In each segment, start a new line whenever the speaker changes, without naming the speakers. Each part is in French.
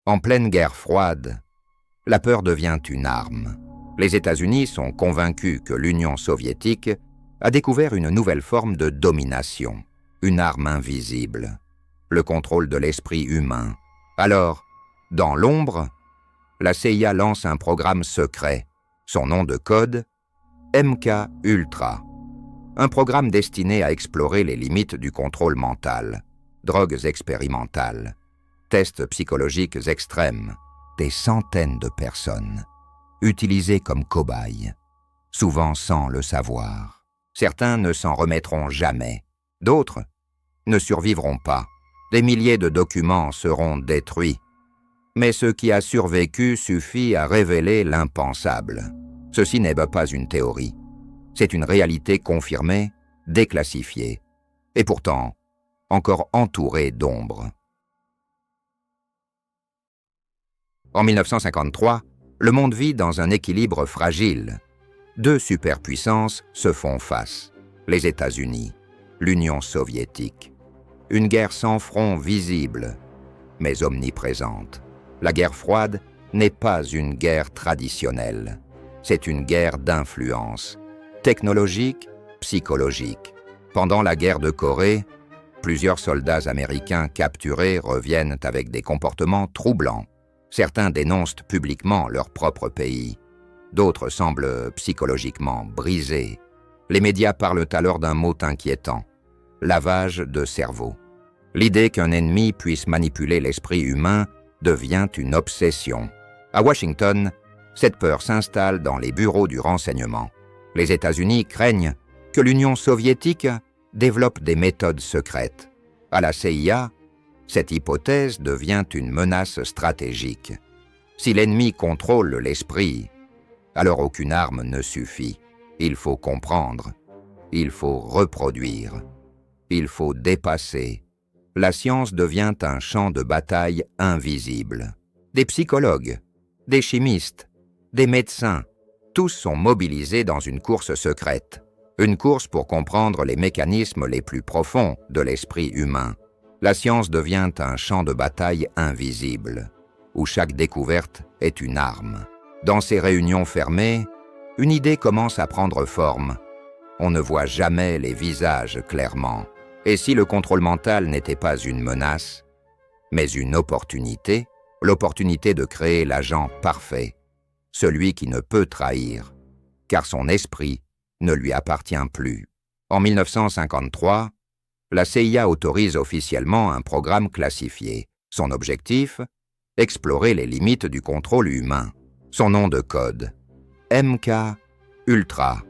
En pleine guerre froide, la peur devient une arme. Les États-Unis sont convaincus que l'Union soviétique a découvert une nouvelle forme de domination, une arme invisible, le contrôle de l'esprit humain. Alors, dans l'ombre, la CIA lance un programme secret, son nom de code, MK-Ultra. Un programme destiné à explorer les limites du contrôle mental, drogues expérimentales, tests psychologiques extrêmes, des centaines de personnes, utilisées comme cobayes, souvent sans le savoir. Certains ne s'en remettront jamais, d'autres ne survivront pas. Des milliers de documents seront détruits. Mais ce qui a survécu suffit à révéler l'impensable. Ceci n'est pas une théorie. C'est une réalité confirmée, déclassifiée, et pourtant encore entourée d'ombre. En 1953, le monde vit dans un équilibre fragile. Deux superpuissances se font face, les États-Unis, l'Union soviétique. Une guerre sans front visible, mais omniprésente. La guerre froide n'est pas une guerre traditionnelle. C'est une guerre d'influence, technologique, psychologique. Pendant la guerre de Corée, plusieurs soldats américains capturés reviennent avec des comportements troublants. Certains dénoncent publiquement leur propre pays. D'autres semblent psychologiquement brisés. Les médias parlent alors d'un mot inquiétant: lavage de cerveau. L'idée qu'un ennemi puisse manipuler l'esprit humain devient une obsession. À Washington, cette peur s'installe dans les bureaux du renseignement. Les États-Unis craignent que l'Union soviétique développe des méthodes secrètes. À la CIA, cette hypothèse devient une menace stratégique. Si l'ennemi contrôle l'esprit, alors aucune arme ne suffit. Il faut comprendre, il faut reproduire, il faut dépasser. La science devient un champ de bataille invisible. Des psychologues, des chimistes, des médecins, tous sont mobilisés dans une course secrète. Une course pour comprendre les mécanismes les plus profonds de l'esprit humain. La science devient un champ de bataille invisible, où chaque découverte est une arme. Dans ces réunions fermées, une idée commence à prendre forme. On ne voit jamais les visages clairement. Et si le contrôle mental n'était pas une menace, mais une opportunité, l'opportunité de créer l'agent parfait, celui qui ne peut trahir, car son esprit ne lui appartient plus. En 1953, la CIA autorise officiellement un programme classifié. Son objectif, explorer les limites du contrôle humain. Son nom de code, MK-Ultra,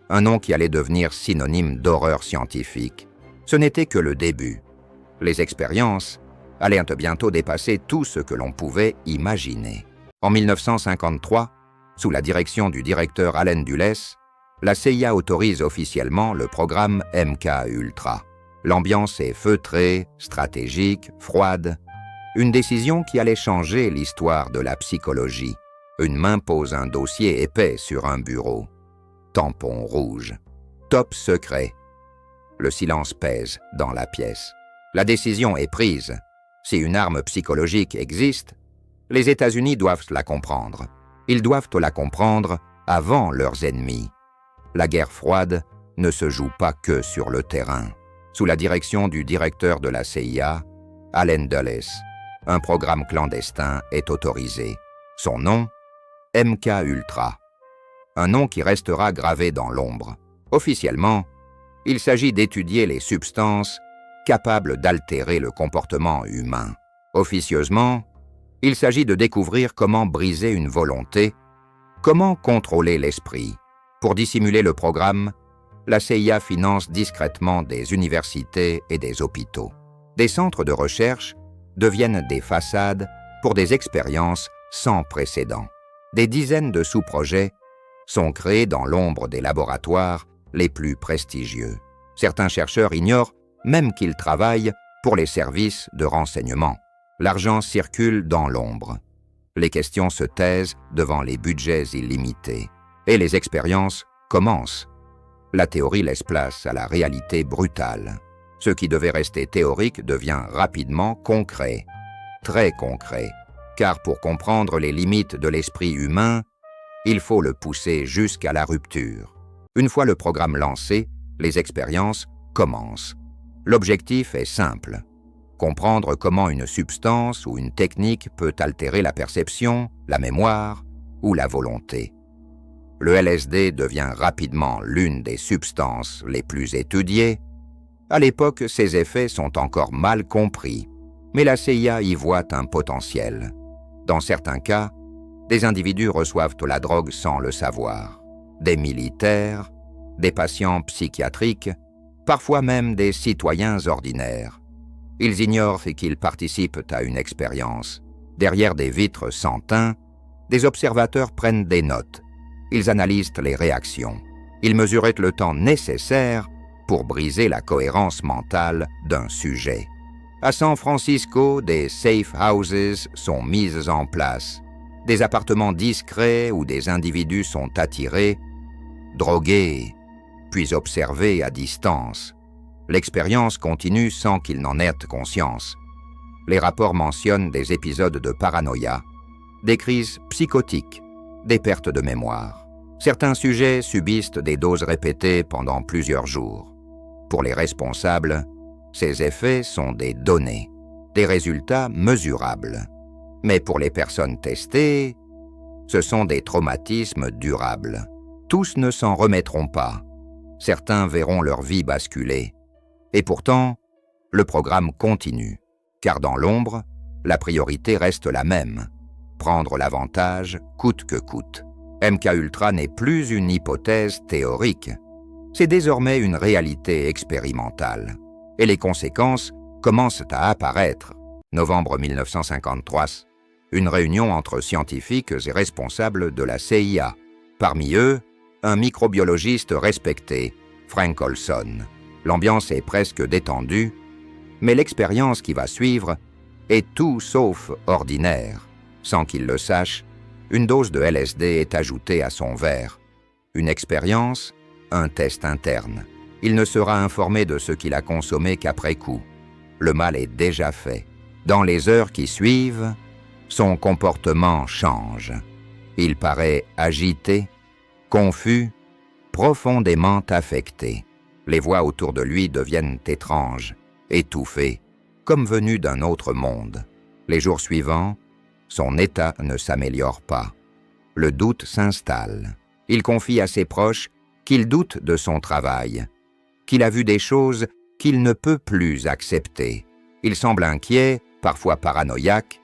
un nom qui allait devenir synonyme d'horreur scientifique. Ce n'était que le début. Les expériences allaient bientôt dépasser tout ce que l'on pouvait imaginer. En 1953, sous la direction du directeur Allen Dulles, la CIA autorise officiellement le programme MK-Ultra. L'ambiance est feutrée, stratégique, froide. Une décision qui allait changer l'histoire de la psychologie. Une main pose un dossier épais sur un bureau. Tampon rouge. Top secret. Le silence pèse dans la pièce. La décision est prise. Si une arme psychologique existe, les États-Unis doivent la comprendre. Ils doivent la comprendre avant leurs ennemis. La guerre froide ne se joue pas que sur le terrain. Sous la direction du directeur de la CIA, Allen Dulles, un programme clandestin est autorisé. Son nom, MK-Ultra. Un nom qui restera gravé dans l'ombre. Officiellement, il s'agit d'étudier les substances capables d'altérer le comportement humain. Officieusement, il s'agit de découvrir comment briser une volonté, comment contrôler l'esprit. Pour dissimuler le programme, la CIA finance discrètement des universités et des hôpitaux. Des centres de recherche deviennent des façades pour des expériences sans précédent. Des dizaines de sous-projets sont créés dans l'ombre des laboratoires les plus prestigieux. Certains chercheurs ignorent même qu'ils travaillent pour les services de renseignement. L'argent circule dans l'ombre. Les questions se taisent devant les budgets illimités. Et les expériences commencent. La théorie laisse place à la réalité brutale. Ce qui devait rester théorique devient rapidement concret, très concret. car pour comprendre les limites de l'esprit humain, il faut le pousser jusqu'à la rupture. Une fois le programme lancé, les expériences commencent. L'objectif est simple: comprendre comment une substance ou une technique peut altérer la perception, la mémoire ou la volonté. Le LSD devient rapidement l'une des substances les plus étudiées. À l'époque, ses effets sont encore mal compris, mais la CIA y voit un potentiel. Dans certains cas, des individus reçoivent la drogue sans le savoir. Des militaires, des patients psychiatriques, parfois même des citoyens ordinaires. Ils ignorent qu'ils participent à une expérience. Derrière des vitres sans teint, des observateurs prennent des notes. Ils analysent les réactions. Ils mesurent le temps nécessaire pour briser la cohérence mentale d'un sujet. À San Francisco, des safe houses sont mises en place. Des appartements discrets où des individus sont attirés, drogués, puis observés à distance. L'expérience continue sans qu'ils n'en aient conscience. Les rapports mentionnent des épisodes de paranoïa, des crises psychotiques, des pertes de mémoire. Certains sujets subissent des doses répétées pendant plusieurs jours. Pour les responsables, ces effets sont des données, des résultats mesurables. Mais pour les personnes testées, ce sont des traumatismes durables. Tous ne s'en remettront pas. Certains verront leur vie basculer. Et pourtant, le programme continue, car dans l'ombre, la priorité reste la même: prendre l'avantage coûte que coûte. MKUltra n'est plus une hypothèse théorique. C'est désormais une réalité expérimentale. Et les conséquences commencent à apparaître. Novembre 1953, une réunion entre scientifiques et responsables de la CIA. Parmi eux, un microbiologiste respecté, Frank Olson. L'ambiance est presque détendue, mais l'expérience qui va suivre est tout sauf ordinaire. Sans qu'il le sache, une dose de LSD est ajoutée à son verre. Une expérience, un test interne. Il ne sera informé de ce qu'il a consommé qu'après coup. Le mal est déjà fait. Dans les heures qui suivent, son comportement change. Il paraît agité, confus, profondément affecté. Les voix autour de lui deviennent étranges, étouffées, comme venues d'un autre monde. Les jours suivants, son état ne s'améliore pas. Le doute s'installe. Il confie à ses proches qu'il doute de son travail, qu'il a vu des choses qu'il ne peut plus accepter. Il semble inquiet, parfois paranoïaque.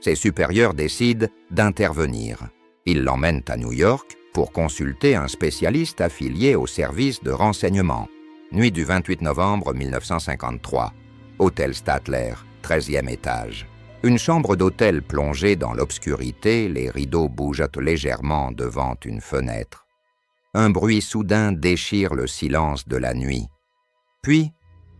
Ses supérieurs décident d'intervenir. Ils l'emmènent à New York pour consulter un spécialiste affilié au service de renseignement. Nuit du 28 novembre 1953. Hôtel Statler, 13e étage. Une chambre d'hôtel plongée dans l'obscurité, les rideaux bougent légèrement devant une fenêtre. Un bruit soudain déchire le silence de la nuit. Puis,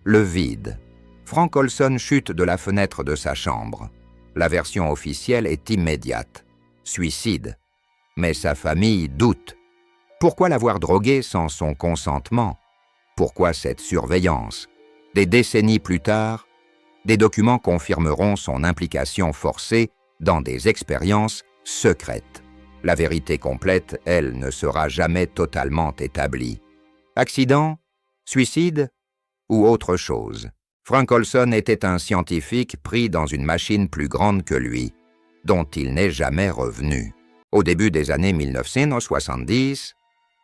le vide. Frank Olson chute de la fenêtre de sa chambre. La version officielle est immédiate. Suicide. Mais sa famille doute. Pourquoi l'avoir drogué sans son consentement? Pourquoi cette surveillance? Des décennies plus tard, des documents confirmeront son implication forcée dans des expériences secrètes. La vérité complète, elle, ne sera jamais totalement établie. Accident? Suicide? Ou autre chose? Frank Olson était un scientifique pris dans une machine plus grande que lui, dont il n'est jamais revenu. Au début des années 1970,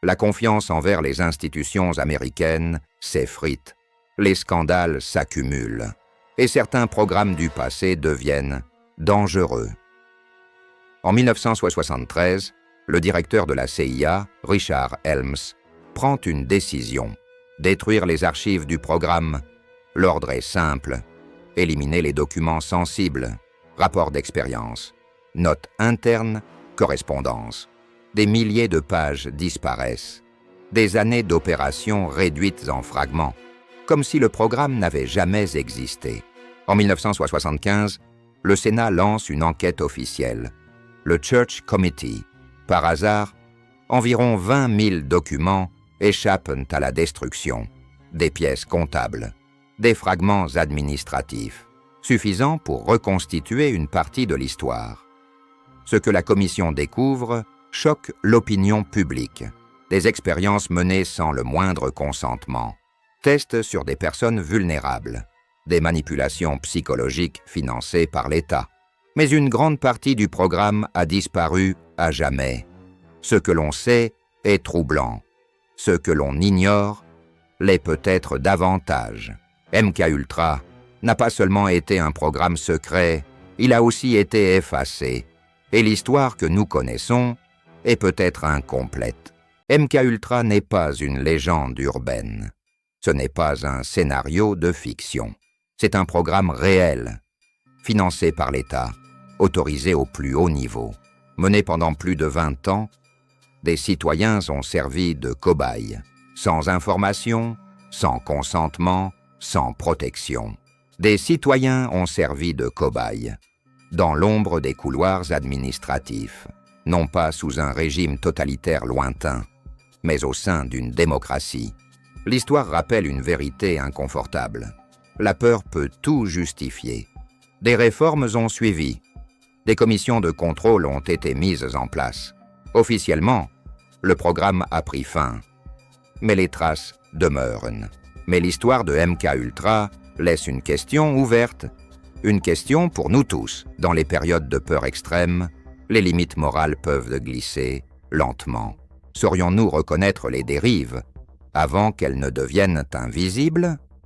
la confiance envers les institutions américaines s'effrite. Les scandales s'accumulent. Et certains programmes du passé deviennent dangereux. En 1973, le directeur de la CIA, Richard Helms, prend une décision: détruire les archives du programme. L'ordre est simple: éliminer les documents sensibles, rapports d'expérience, notes internes, correspondances. Des milliers de pages disparaissent. Des années d'opérations réduites en fragments, comme si le programme n'avait jamais existé. En 1975, le Sénat lance une enquête officielle, le Church Committee. Par hasard, environ 20 000 documents échappent à la destruction. Des pièces comptables, des fragments administratifs, suffisants pour reconstituer une partie de l'histoire. Ce que la commission découvre choque l'opinion publique. Des expériences menées sans le moindre consentement. Tests sur des personnes vulnérables. Des manipulations psychologiques financées par l'État. Mais une grande partie du programme a disparu à jamais. Ce que l'on sait est troublant. Ce que l'on ignore l'est peut-être davantage. MKUltra n'a pas seulement été un programme secret, il a aussi été effacé. Et l'histoire que nous connaissons est peut-être incomplète. MKUltra n'est pas une légende urbaine. Ce n'est pas un scénario de fiction. C'est un programme réel, financé par l'État, autorisé au plus haut niveau. Mené pendant plus de 20 ans, des citoyens ont servi de cobayes, sans information, sans consentement, sans protection. Des citoyens ont servi de cobayes, dans l'ombre des couloirs administratifs, non pas sous un régime totalitaire lointain, mais au sein d'une démocratie. L'histoire rappelle une vérité inconfortable. La peur peut tout justifier. Des réformes ont suivi. Des commissions de contrôle ont été mises en place. Officiellement, le programme a pris fin. Mais les traces demeurent. Mais l'histoire de MKUltra laisse une question ouverte. Une question pour nous tous. Dans les périodes de peur extrême, les limites morales peuvent glisser lentement. Saurions-nous reconnaître les dérives avant qu'elles ne deviennent invisibles ?